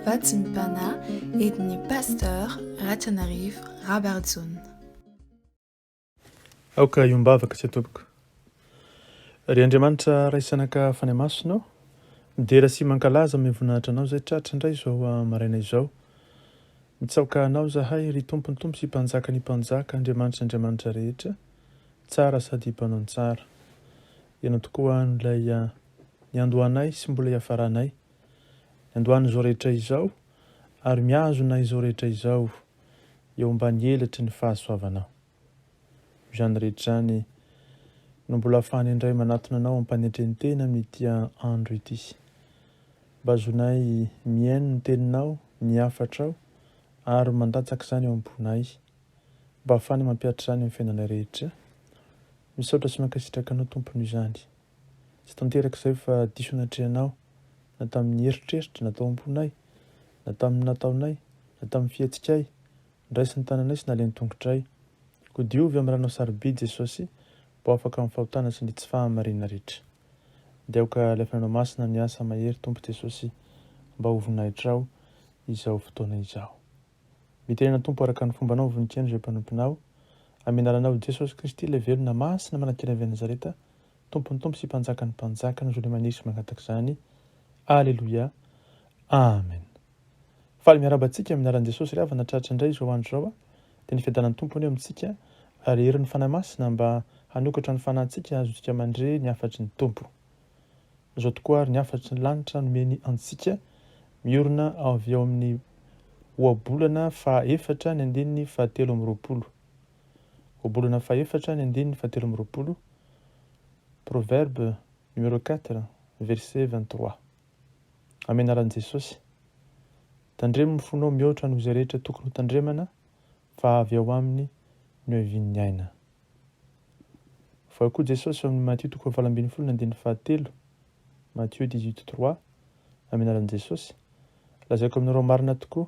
Vatsim-pana entin'i Pasteur RATIANARIVO Rabarijaona. Aoka iombavaka tsy atoboko. Ry Andriamanitra raisanaka fanay masonao, midera sy mankalaza amin'ny voninahitra anao zay tratra indray izao maraina izao. Mitsaoka anao zahay ry tompony tompo sy mpanjaka ny mpanjaka, Andriamanitra rehetra, tsara sady mpanao tsara. Ianao tokoa nilay niandohanay sy mbola hiafaranay. Niandohana izao rehetra izao, ary miazona izao rehetra izao, eo ambany elatry ny fahasoavanao. Izany rehetra izany no mbola ahafahany indray manatona anao ampanetren'ny tena amin'ity andro ity. Mba azonay miaino ny teninao, ny Hafatrao, ary mandatsaka izany eo am-ponay. Mba ahafahany mampiatra izany amin'ny fiainanay rehetra. Misaotra sy mankasitraka anao tompony izany. Tsy tanteraka izay fa diso natrehanao, na tamin'ny eritreritra natao am-ponay, na tamin'ny nataonay, na tamin'ny fihetsikay, ndraisin'ny tananay sy naleny tongotray. Ko diovy amin'ny ranao sarobidy Jesosy, mba afaka amin'ny fahotana sy ny tsy fahamarinana rehetra. Deoka alefananao masina amin'ny asa mahery tompo Jesosy, mba ho voninahitra izao fotoana izao. Miterena tompo araka ny fombanao voninkaino izay mpanomponao, amin'ny anaranao Jesosy Kristy ilay velona masina manakina avy Nazareta, tompony tompo sy mpanjakany mpanjaka ny zony maniry sy mangataka izany. Alleluia. Amen. Faly miarabantsika amin'ny anaran'i Jesosy ry havana tratra indray izao andro izao, dia ny fiadanany tompony eo amintsika, ary herin'ny fanahy masina mba hanokatra ny fanahintsika azontsika mandre ny hafatry ny tompo. Izao tokoa ary ny hafatry ny lanitra nomeny antsika, miorina avy ao amin'ny ohabolana faha-efatra ny andininy fahatelo amby roapolo. Ohabolana faha-efatra ny andininy fahatelo amby roapolo. Proverbe numéro 4, verset 23. Amin'ny anaran'i Jesosy. Tandremo ny fonao mihoatra noho izay rehetra tokony ho tandremana, fa avy ao aminy no hiavian'ny aina. Fa koa Jesosy amin'ny Matthieu 7:17, Matthieu 18:3, amin'ny anaran'i Jesosy. Lazaiko aminareo marina tokoa,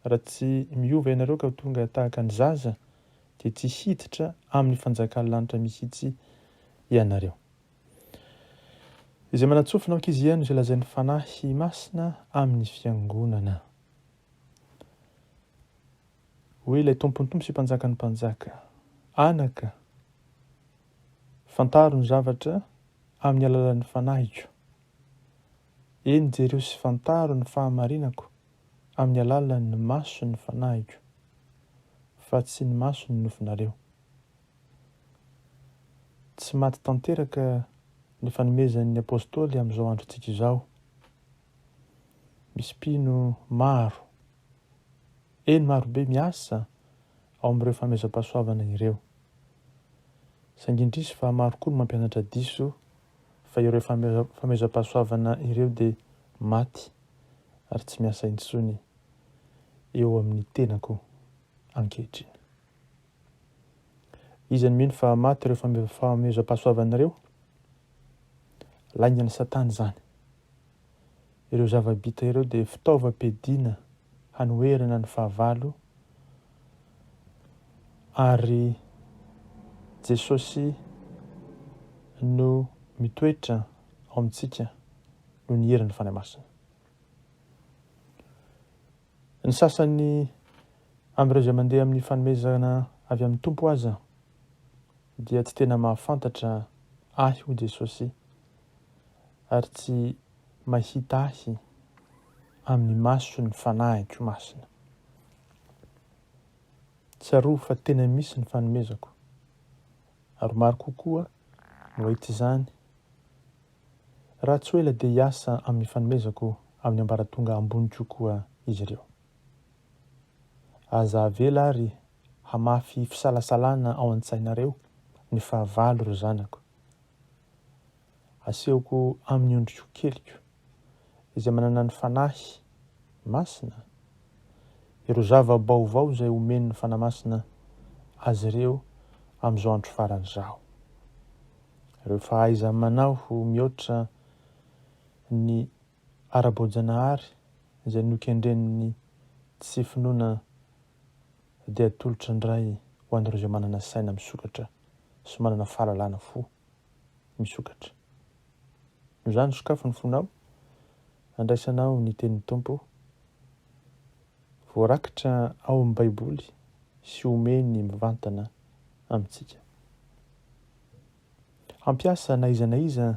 raha tsy miova ianareo ka tonga tahaka ny zaza, dia tsy hiditra amin'ny fanjakan'ny lanitra mihitsy ianareo. Izay manatsofinao ankizy ihany izay lazain'ny fanahy masina amin'ny fiangonana. Hoe ilay tompony tompo sy mpanjaka ny mpanjaka, anaka, fantaro ny zavatra amin'ny alalan'ny fanahiko. Eny jereo sy fantaro ny fahamarinako amin'ny alalan'ny mason'ny fanahiko, fa tsy ny maso ny nofinareo. Tsy maty tanteraka ny fanomezan'ny apôstôly amin'izao androntsika izao. Misy mpino maro, eny marobe miasa ao amin'ireo famezam-pahasoavana ireo. Saingy indrisy fa maro koa no mampianatra diso, fa ireo famezam-pahasoavana ireo dia maty ary tsy miasa intsony eo amin'ny tenako ankehitriny. Izy mino fa maty ireo famezam-pahasoavana ireo, laingana Satana izany. Ireo zava-bita ireo dia fitaovam-piadiana hanoherana ny fahavalo, ary Jesosy no mitoetra ao amintsika no ny herin'ny fanahy masina. Ny sasany amin'ireo izay mandeha amin'ny fanomezana avy amin'ny tompo aza dia tsy tena mahafantatra ahy ho Jesosy, ary tsy mahita ahy amin'ny mason'ny fanahiko masina. Tsaroa fa tena misy ny fanomezako, ary maro kokoa no hahita izany, raha tsy hoe ela dia hiasa amin'ny fanomezako amin'ny ambaratonga ambony kokoa izy ireo. Aza avela ary hamafy fisalasalana ao an-tsainareo ny fahavalo ro zanako. Asehoko amin'ny ondriko keliko izay manana ny fanahy masina, ireo zava-baovao izay omeny ny fanahy masina azy ireo amin'izao andro faran'izao. Ireo fahaiza manao mihoatra ny ara-boajanahary izay nokendren'ny tsy finoana dia atolotra indray ho an'ireo izay manana saina misokatra sy manana fahalalana fo misokatra. Noho izany sokafo ny fonao, andraisanao ny tenin'ny Tompo voarakitra ao amin'ny Baiboly sy omeny mivantana amintsika. Hampiasa na iza na iza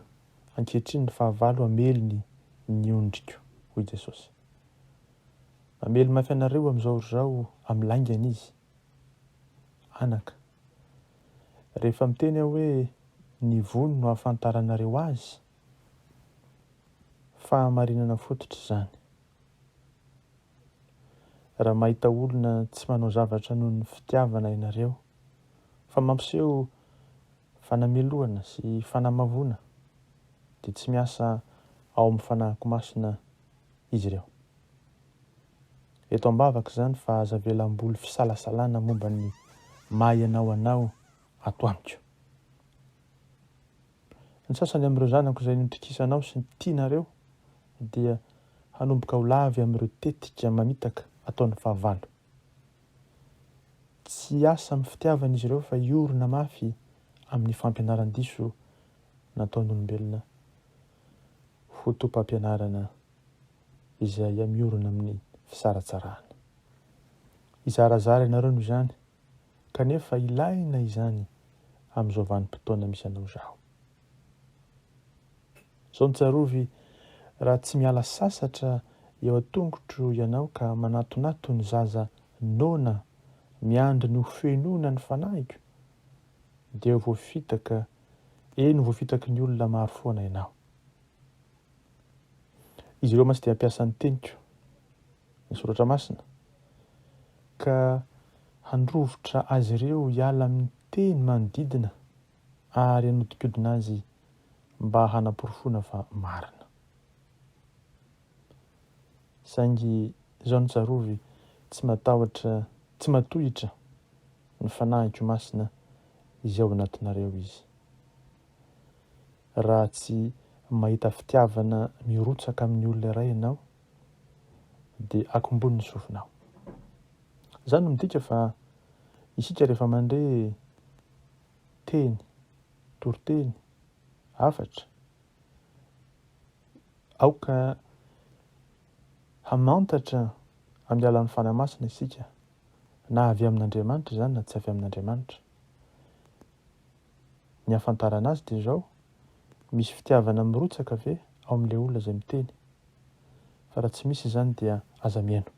ankehitriny ny fahavalo hamelony ny ondriko hoy Jesosy. Mamely mafy anareo amin'izao amin'ny laingana izy. Anaka, rehefa miteny hoe ny vono no ahafantaranareo azy, fahamarinana fototra izany. Raha mahita olona tsy manao zavatra noho ny fitiavana ianareo, fa mampiseho fanameloana sy fanamavona, dia tsy miasa ao amin'ny fanahiko masina izy ireo. Eto ambavaka izany fa aza velam-boly fisalasalana momba ny mahay anao ato amiko. Ny sasany amin'ireo zanako izay notokisanao sy ny tianareo dia hanomboka ho lavy amin'ireo tetika mamitaka ataon'ny fahavalo. Tsy asa amin'ny fitiavana izy ireo fa iorona mafy amin'ny fampianaran-diso nataon'olombelona fotom-pampianarana izay miorona amin'ny fisaratsarana. Izarazara ianareo noho izany, kanefa ilaina izany amin'izao vanim-potoana misy anao izao. Izao ny tsarovy, raha tsy miala sasatra eo an-tongotro ianao ka manatonato ny zaza nona miandry ny fenoana ny fanahiko, dia voafitaka ny olona maro foana ianao. Izy ireo masy dia hampiasa ny teniko, ny soratra masina, ka handrovotra azy ireo hiala amin'ny teny manodidina ary hanodikodina azy mba hanamporofona fa marina. Saingy izao ny tsarovy, tsy matohitra ny fanahiko masina izay ao anatinareo izy. Raha tsy mahita fitiavana mirotsaka amin'ny olona iray ianao, dia akombony ny sofinao. Izany no midika fa isika rehefa mandre teny, toriteny, hafatra, aoka hamantatra amin'ny alalan'ny fanahy masina isika, na avy amin'Andriamanitra izany na tsy avy amin'Andriamanitra. Ny hafantarana azy dia izao, misy fitiavana mirotsaka ve ao amin'ilay olona izay miteny, fa raha tsy misy izany dia aza mihaino.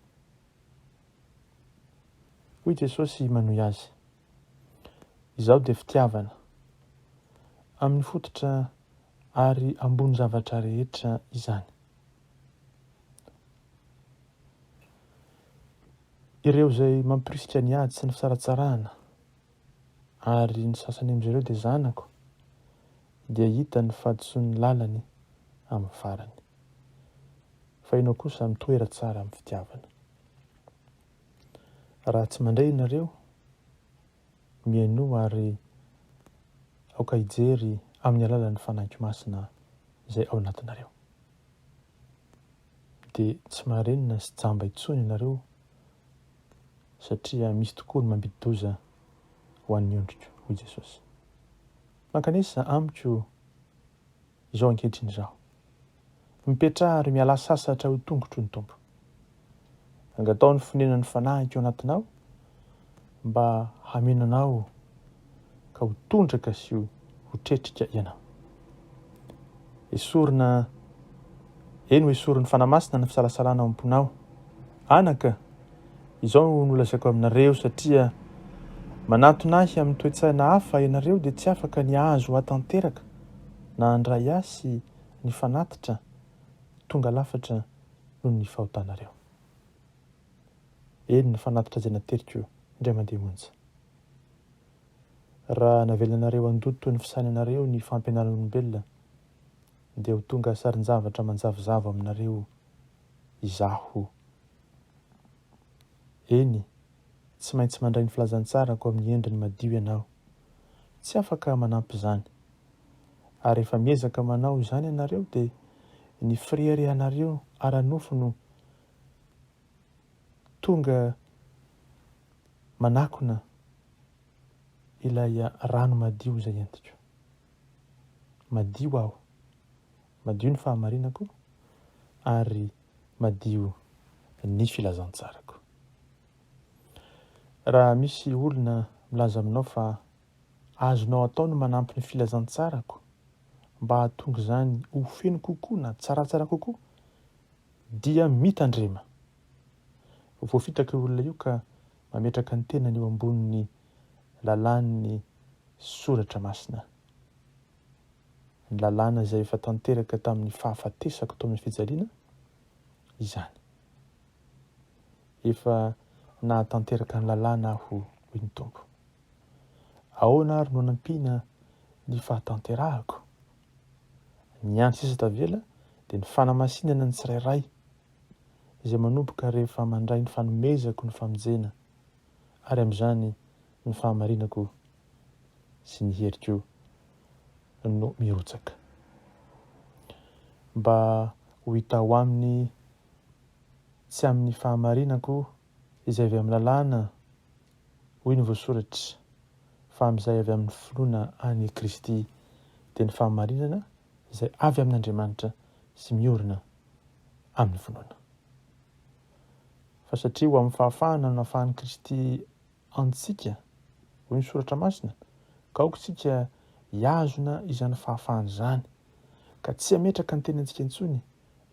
Hoy Jesosy manohy azy, izaho dia fitiavana amin'ny fototra ary ambony zavatra rehetra izany. Ireo izay mampirisika ny ady sy ny fisaratsarana, ary ny sasany amin'ireo dia zanako, dia hita ny fahadisoan'ny lalany amin'ny farany. Fa ianao kosa mitoera tsara amin'ny fitiavana. Raha tsy mandray ianareo, mihaino ary aoka hijery amin'ny alalan'ny fanahiko masina izay ao anatinareo. Dia tsy maharenina sy jamba intsony ianareo, satria misy tokoa ny mamidi-doza ho an'ny ondriko, hoy Jesosy. Mankanesa amiko izao ankehitriny izao, mipetraha ary miala sasatra ho tongotro ny Tompo. Angatao ny fonenan'ny fanahiko ao anatinao mba hamenanao ka ho tondraka sy ho tretrika ianao. Esorina fanahy masina ny fisalasalana ao am-ponao. Anaka, izao no lazaiko aminareo satria manantona ahy amin'ny toe-tsaina hafa ianareo dia tsy afaka ny azo hatanteraka na handray asy ny fanatitra tonga lafatra noho ny fahotanareo. Eny ny fanatitra izay nateriko indray mandeha monja. Raha navelanareo handoto ny fisainanareo ny fampianaran'olombelona, dia ho tonga sarin-javatra manjavozavo aminareo izaho. Eny, tsy maintsy mandray ny filazantsarako amin'ny endriny madio ianao. Tsy afaka manampy izany. Ary rehefa miezaka manao izany ianareo dia ny fireherehanareo ara-nofo no tonga manakona ilay rano madio izay entiko. Madio aho, madio ny fahamarinako, ary madio ny filazantsarako. Raha misy olona milaza aminao fa azonao atao no manampy ny filazantsarako mba hahatonga izany ho feno kokoa na tsaratsara kokoa, dia mitandrema. Voafitaka io olona io ka mametraka ny tenany eo ambonin'ny lalàn'ny soratra masina. Ny lalàna izay efa tanteraka tamin'ny fahafatesako tao amin'ny fijaliana, izany. Efa nahatanteraka ny lalàna aho hoy ny Tompo. Ahoana ary no hanampiana ny fahatanterahako? Ny andro sisa tavela dia ny fanamasinana ny tsirairay izay manomboka rehefa mandray ny fanomezako ny famonjena, ary amin'izany ny fahamarinako sy ny heriko no mirotsaka. Mba ho hita ho aminy tsy amin'ny fahamarinako izay avy amin'ny lalàna, hoy ny voasoratra, fa amin'izay avy amin'ny finoana any Kristy, dia ny fahamarinana izay avy amin'Andriamanitra sy miorina amin'ny finoana. Fa satria ho amin'ny fahafahana no nahafahan'i Kristy antsika, hoy ny soratra masina, ka aoka isika hiazona izany fahafahana izany, ka tsy hametraka ny tenantsika intsony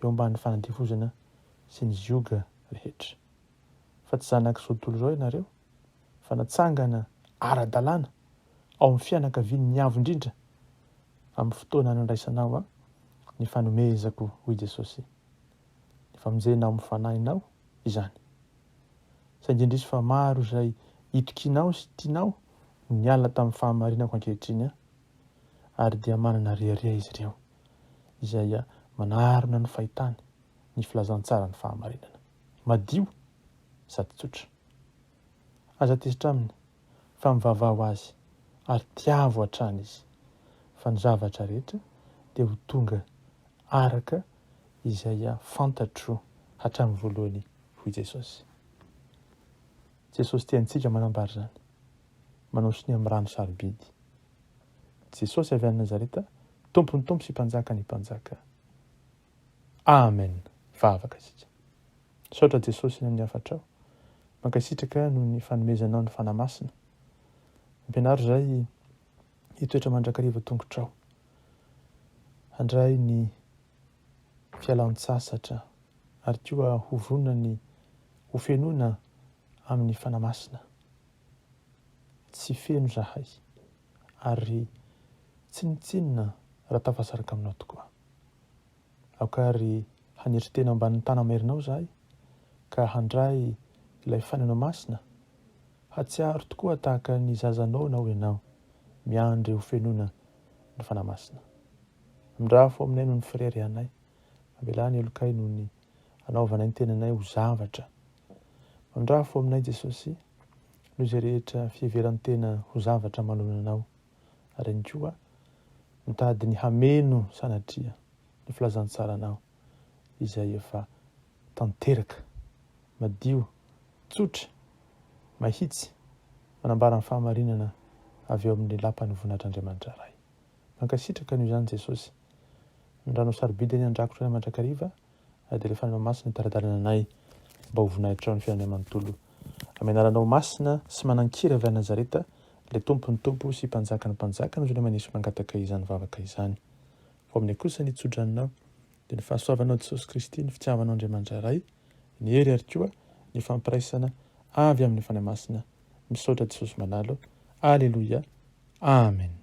eo ambanin'ny fanadihozana sy ny zioga rehetra. Fa tsy zanak'izao tontolo izao ianareo, fa natsangana ara-dalàna ao amin'ny fianakaviany ny avo indrindra amin'ny fotoana nandraisanao ny fanomezako hoy Jesosy. Ny famonjenao amin'ny fanahinao izany. Saingy indrisy fa maro izay itokinao sy tianao niala tamin'ny fahamarinako ankehitriny, ary dia manana riaria izy ireo izay manarona ny fahitany ny filazantsara ny fahamarinana. Madio sady tsotra. Aza tezitra aminy fa mivavao azy ary tiavo hatrany izy, fa ny zavatra rehetra dia ho tonga araka izay fantatro hatramin'ny voalohany hoy Jesosy. Jesosy tiantsika manambara izany, manao siny amin'ny rano sarobidy. Jesosy avy any Nazareta, Tompony Tompo sy Mpanjaka ny mpanjaka. Amen. Vavaka isika. Saotra Jesosy ny amin'ny hafatrao, mankasitraka noho ny fanomezanao ny fanamasina. Ampianaro izay hitoetra mandrakariva tongotrao, handray ny fialan-tsasatra, ary koa ho vonona ho fenoina amin'ny fanamasina. Tsy feno zahay, ary tsy nitsinona raha tafasaraka aminao tokoa. Aokary haneritena ambanin'ny tanamerinao zahay, ka handray ilay fanenao masina, hatsiaro tokoa tahaka ny zazanao na ho ianao miandry ho fenoina ny fanamasina. Mindrafo aminay noho ny frera anay, ambelany elokay noho ny anaovanay ny tenanay ho zavatra. Mindrafo aminay Jesosy noho izay rehetra fiheveran'ny tena ho zavatra manoloananao, ary ny koa mitady ny hameno sanatria ny filazantsaranao izay efa tanteraka, madio, tsotra, mahitsy, manambara ny fahamarinana avy eo amin'ny lapan'ny voninahitran'Andriamanitra iray. Mankasitraka noho izany Jesosy, ny rano sarobidiny andrakotry ny mandrakariva, dia ilay fanenao masina taradalana anay mba ho voninahitra ao ny fiainanay manontolo. Amin'ny anaranao masina sy manan-kira avy any Nazareta, ilay Tompony Tompo sy Mpanjaka ny mpanjaka, noho izay manisy mangataka izany vavaka izany. Fa amin'ny kosa ny tsodranao dia ny fahasoavanao Jesosy Kristy, ny fitiavanao Andriamanitra iray, ny hery ary koa ny fampiraisana avy amin'ny fanahy masina. Misaotra Jesosy manalo. Aleluia. Amen.